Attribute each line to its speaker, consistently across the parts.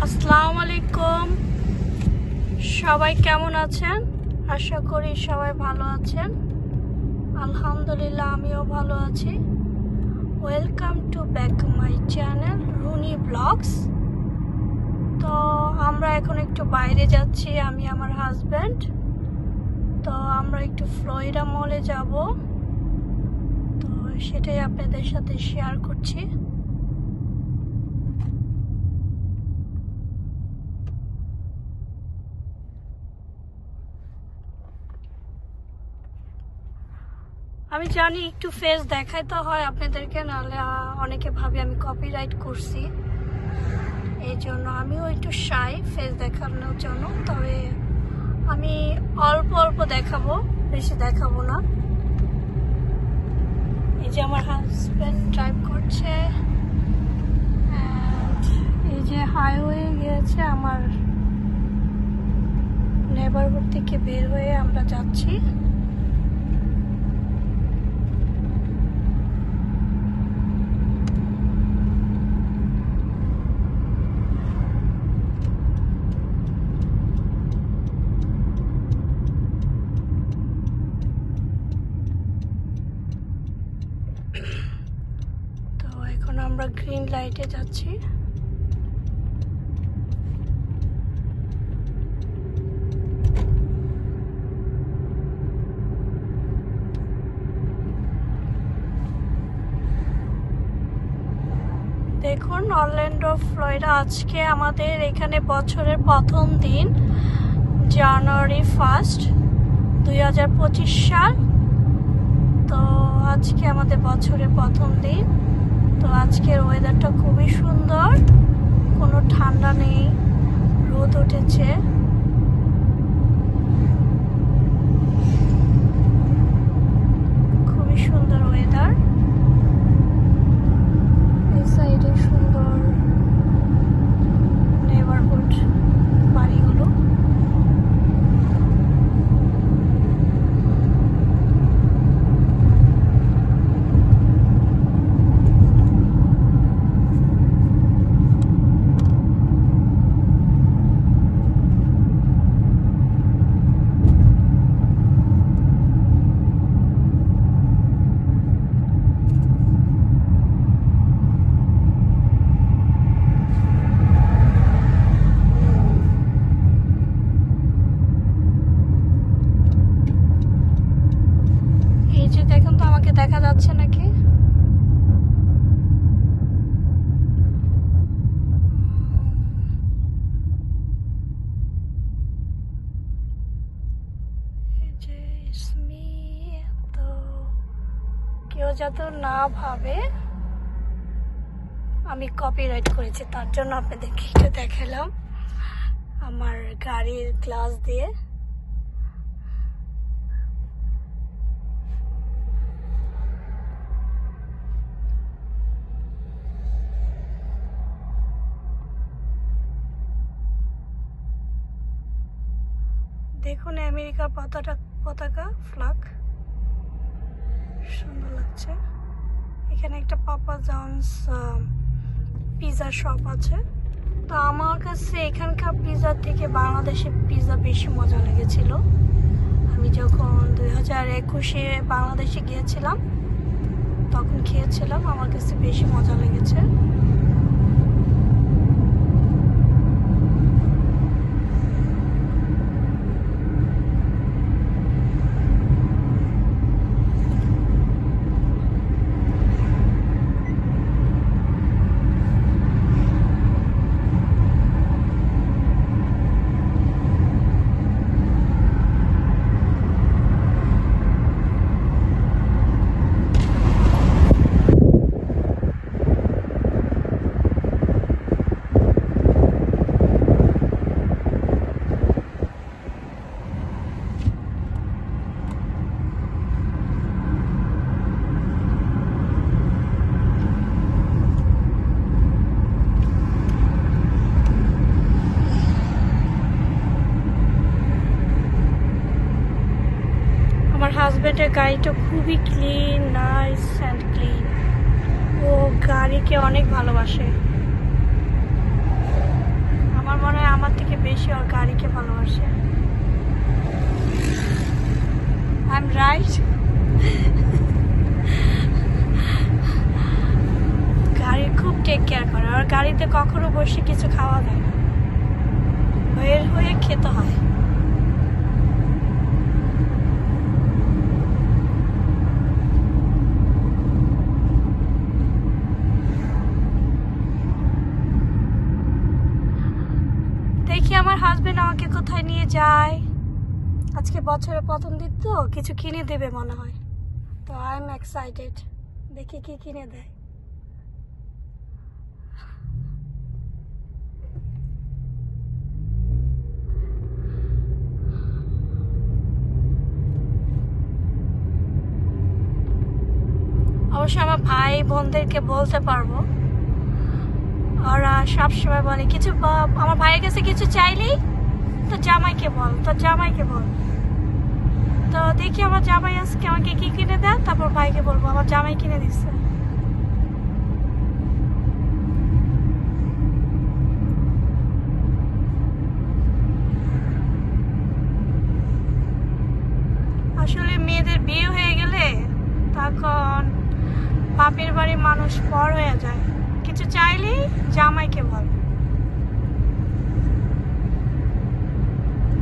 Speaker 1: আসসালামু আলাইকুম। সবাই কেমন আছেন? আশা করি সবাই ভালো আছেন। আলহামদুলিল্লাহ আমিও ভালো আছি। Welcome to back my channel Runi vlogs. তো আমরা এখন একটু বাইরে যাচ্ছি, আমি আমার হাজব্যান্ড। তো আমরা একটু ফ্লোরিডা মলে যাব, তো সেটাই আপনাদের সাথে শেয়ার করছি। আমি জানি একটু ফেস দেখাইতে হয় আপনাদেরকে, নাহলে অনেকে ভাবে আমি কপিরাইট করছি। এই জন্য আমিও একটু শাই ফেস দেখানোর জন্য, তবে আমি অল্প অল্প দেখাবো, বেশি দেখাবো না। এই যে আমার হাজব্যান্ড ড্রাইভ করছে, এই যে হাইওয়ে গিয়েছে, আমার নেবারহুড থেকে বের হয়ে আমরা যাচ্ছি। তো এখন আমরা গ্রিন লাইটে যাচ্ছি। দেখুন অরল্যান্ডো ফ্লোরিডা, আজকে আমাদের এখানে বছরের প্রথম দিন, জানুয়ারি 1, 2025 সাল। তো আজকে আমাদের বছরের প্রথম দিন। তো আজকের ওয়েদারটা খুবই সুন্দর, কোনো ঠান্ডা নেই, রোদ উঠেছে। খুবই সুন্দর ওয়েদার। এই সাইডে সুন্দর নেবারহুড বাড়িগুলো। দেখুন তো, আমাকে দেখা যাচ্ছে নাকি? তো কেউ যাতে না ভাবে আমি কপিরাইট করেছি, তার জন্য আপনাদেরকে একটু দেখালাম আমার গাড়ির গ্লাস দিয়ে। দেখুন আমেরিকার পতাকা ফ্ল্যাগ, সুন্দর লাগছে। এখানে একটা পাপা জনস পিৎজা শপ আছে। তো আমার কাছে এখানকার পিৎজা থেকে বাংলাদেশের পিৎজা বেশি মজা লেগেছিল। আমি যখন 2021-এ বাংলাদেশে গিয়েছিলাম তখন খেয়েছিলাম, আমার কাছে বেশি মজা লেগেছে। আমার হাজব্যান্ডের গাড়িটা খুবই ক্লিন, নাইস অ্যান্ড ক্লিন। ও গাড়িকে অনেক ভালোবাসে। আর গাড়িতে কখনো বসে কিছু খাওয়া যায় না, বের হয়ে খেতে হয়। দেখি আমার হাজবেন্ড আমাকে কোথায় নিয়ে যায়। আজকে বছরের প্রথম দিন তো কিছু কিনে দেবে মনে হয়, তো আই এম এক্সাইটেড, দেখি কি কিনে দেয়। অবশ্য আমার ভাই বোনদেরকে বলতে পারবো, ওরা সবসময় বলে কিছু আমার ভাইয়ের কাছে কিছু চাইলেই তো জামাইকে বল, তো জামাইকে বল। তো দেখি আমার জামাই আজকে আমাকে কি কিনে দেয়, তারপর ভাইকে বলবো আমার জামাই কিনে দিচ্ছে। আসলে মেয়েদের বিয়ে হয়ে গেলে তখন বাপের বাড়ির মানুষ পর হয়ে যায়, কিছু চাইলেই জামাইকে বল,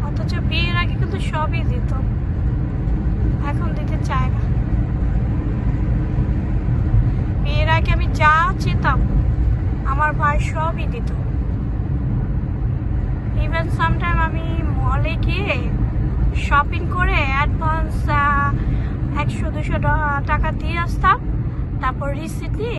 Speaker 1: অথচ বিয়ের আগে কিন্তু সবই দিত, এখন দিতে চায় না। বিয়ের আগে আমি যা চেতাম আমার ভাই সবই দিত। ইভেন সামটাইম আমি মলে গিয়ে শপিং করে অ্যাডভান্স 100-200 টাকা দিয়ে আসতাম, তারপর রিসিট দিয়ে